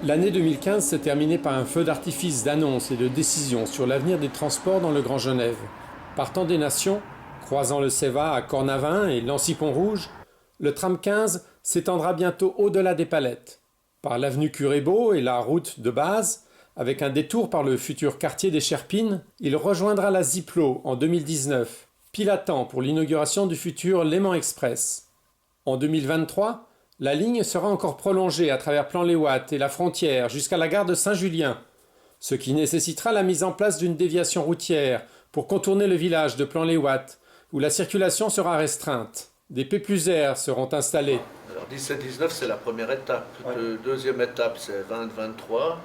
L'année 2015 s'est terminée par un feu d'artifice d'annonces et de décisions sur l'avenir des transports dans le Grand Genève. Partant des Nations, croisant le Céva à Cornavin et Lancy-Pont-Rouge, le tram 15 s'étendra bientôt au-delà des Palettes. Par l'avenue Curébeau et la route de base, avec un détour par le futur quartier des Cherpines, il rejoindra la Ziplo en 2019, pile à temps pour l'inauguration du futur Léman Express. En 2023, la ligne sera encore prolongée à travers Plan-les-Ouates et la frontière jusqu'à la gare de Saint-Julien, ce qui nécessitera la mise en place d'une déviation routière pour contourner le village de Plan-les-Ouates, où la circulation sera restreinte. Des P+R seront installés. Alors 17-19, c'est la première étape. Deuxième étape, c'est 20-23.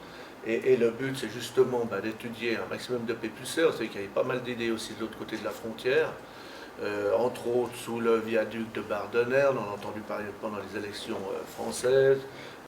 Et le but, c'est justement d'étudier un maximum de P+R. C'est qu'il y a pas mal d'idées aussi de l'autre côté de la frontière. Entre autres sous le viaduc de Bardenay, on en a entendu parler pendant les élections françaises.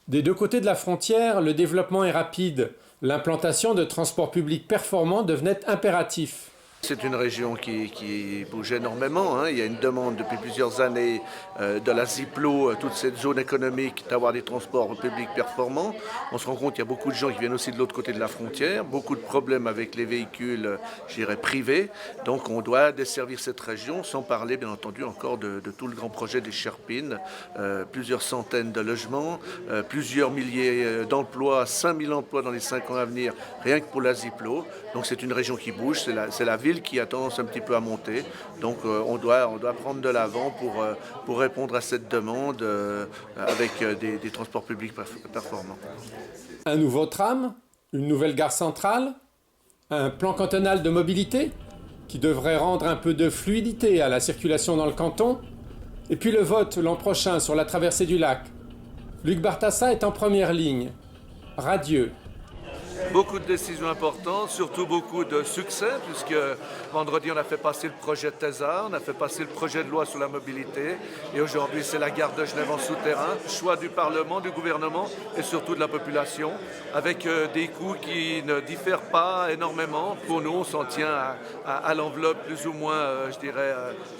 Des deux côtés de la frontière, le développement est rapide. L'implantation de transports publics performants devenait impératif. C'est une région qui bouge énormément. Il y a une demande depuis plusieurs années de la Ziplo, toute cette zone économique, d'avoir des transports publics performants. On se rend compte qu'il y a beaucoup de gens qui viennent aussi de l'autre côté de la frontière, beaucoup de problèmes avec les véhicules, je dirais, privés. Donc on doit desservir cette région, sans parler bien entendu encore de tout le grand projet des Cherpines. Plusieurs centaines de logements, plusieurs milliers d'emplois, 5000 emplois dans les 5 ans à venir, rien que pour la Ziplo. Donc c'est une région qui bouge, c'est la ville qui a tendance un petit peu à monter. Donc on doit prendre de l'avant pour répondre à cette demande avec des transports publics performants. Un nouveau tram, une nouvelle gare centrale, un plan cantonal de mobilité qui devrait rendre un peu de fluidité à la circulation dans le canton, et puis le vote l'an prochain sur la traversée du lac. Luc Bartassa est en première ligne. Radieux. Beaucoup de décisions importantes, surtout beaucoup de succès, puisque vendredi on a fait passer le projet TESA, on a fait passer le projet de loi sur la mobilité, et aujourd'hui c'est la gare de Genève en souterrain, choix du Parlement, du gouvernement et surtout de la population, avec des coûts qui ne diffèrent pas énormément. Pour nous, on s'en tient à l'enveloppe plus ou moins,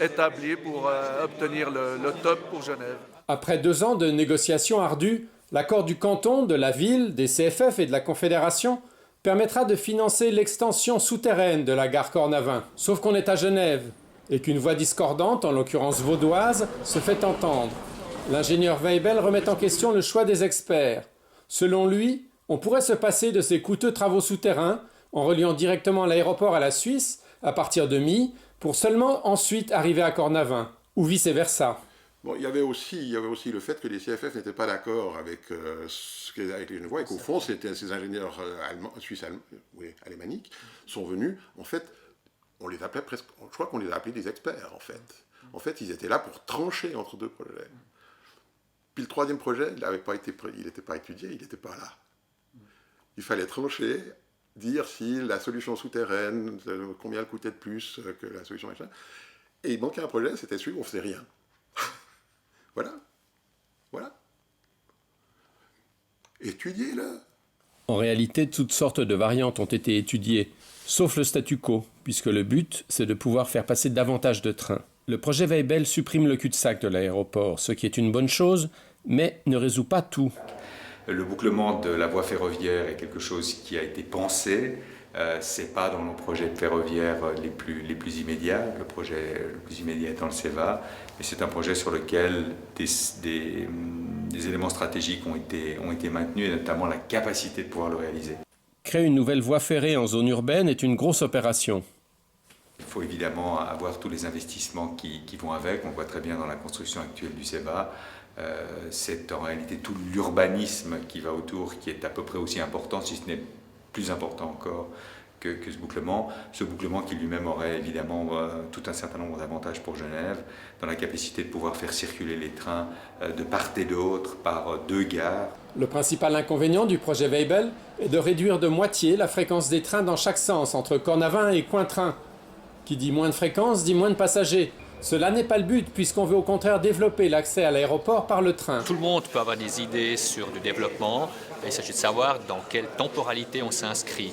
établie pour obtenir le top pour Genève. Après 2 ans de négociations ardues, l'accord du canton, de la ville, des CFF et de la Confédération permettra de financer l'extension souterraine de la gare Cornavin. Sauf qu'on est à Genève et qu'une voix discordante, en l'occurrence vaudoise, se fait entendre. L'ingénieur Weibel remet en question le choix des experts. Selon lui, on pourrait se passer de ces coûteux travaux souterrains en reliant directement l'aéroport à la Suisse à partir de My pour seulement ensuite arriver à Cornavin, ou vice-versa. Bon, il y avait aussi le fait que les CFF n'étaient pas d'accord avec avec les Genevois et qu'au fond, c'était ces ingénieurs alémaniques sont venus. En fait, on les appelait presque, je crois qu'on les a appelés des experts, en fait. En fait, ils étaient là pour trancher entre deux projets. Puis le troisième projet, il n'était pas étudié, il n'était pas là. Il fallait trancher, dire si la solution souterraine, combien elle coûtait de plus que la solution machin. Et il manquait un projet, c'était celui où on ne faisait rien. Voilà. Étudiez-le. En réalité, toutes sortes de variantes ont été étudiées, sauf le statu quo, puisque le but, c'est de pouvoir faire passer davantage de trains. Le projet Weibel supprime le cul-de-sac de l'aéroport, ce qui est une bonne chose, mais ne résout pas tout. Le bouclement de la voie ferroviaire est quelque chose qui a été pensé. C'est pas dans nos projets ferroviaires les plus immédiats. Le projet le plus immédiat étant le Céva, mais c'est un projet sur lequel des éléments stratégiques ont été maintenus, et notamment la capacité de pouvoir le réaliser. Créer une nouvelle voie ferrée en zone urbaine est une grosse opération. Il faut évidemment avoir tous les investissements qui vont avec. On voit très bien dans la construction actuelle du Céva. C'est en réalité tout l'urbanisme qui va autour qui est à peu près aussi important, si ce n'est plus important encore que ce bouclement. Ce bouclement qui lui-même aurait évidemment tout un certain nombre d'avantages pour Genève, dans la capacité de pouvoir faire circuler les trains de part et d'autre par 2 gares. Le principal inconvénient du projet Weibel est de réduire de moitié la fréquence des trains dans chaque sens entre Cornavin et Cointrin. Qui dit moins de fréquence dit moins de passagers. Cela n'est pas le but, puisqu'on veut au contraire développer l'accès à l'aéroport par le train. Tout le monde peut avoir des idées sur du développement. Il s'agit de savoir dans quelle temporalité on s'inscrit.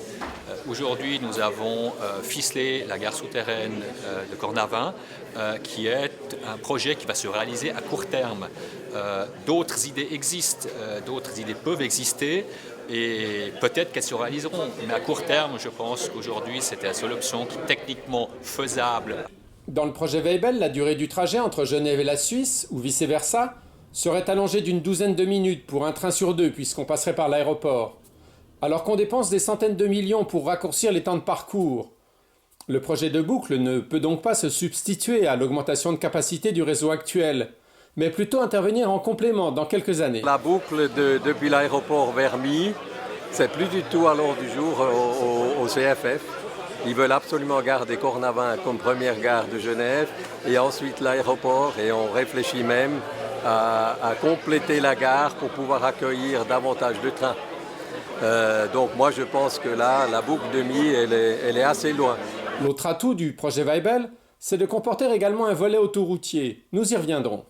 Aujourd'hui, nous avons ficelé la gare souterraine de Cornavin, qui est un projet qui va se réaliser à court terme. d'autres idées existent, d'autres idées peuvent exister et peut-être qu'elles se réaliseront. Mais à court terme, je pense qu'aujourd'hui, c'était la seule option qui est techniquement faisable. Dans le projet Weibel, la durée du trajet entre Genève et la Suisse, ou vice-versa, serait allongée d'une douzaine de minutes pour un train sur deux, puisqu'on passerait par l'aéroport. Alors qu'on dépense des centaines de millions pour raccourcir les temps de parcours. Le projet de boucle ne peut donc pas se substituer à l'augmentation de capacité du réseau actuel, mais plutôt intervenir en complément dans quelques années. La boucle depuis l'aéroport vers My, c'est plus du tout à l'ordre du jour au CFF. Ils veulent absolument garder Cornavin comme première gare de Genève et ensuite l'aéroport, et on réfléchit même à compléter la gare pour pouvoir accueillir davantage de trains. Donc moi je pense que là, la boucle de My, elle est assez loin. L'autre atout du projet Weibel, c'est de comporter également un volet autoroutier. Nous y reviendrons.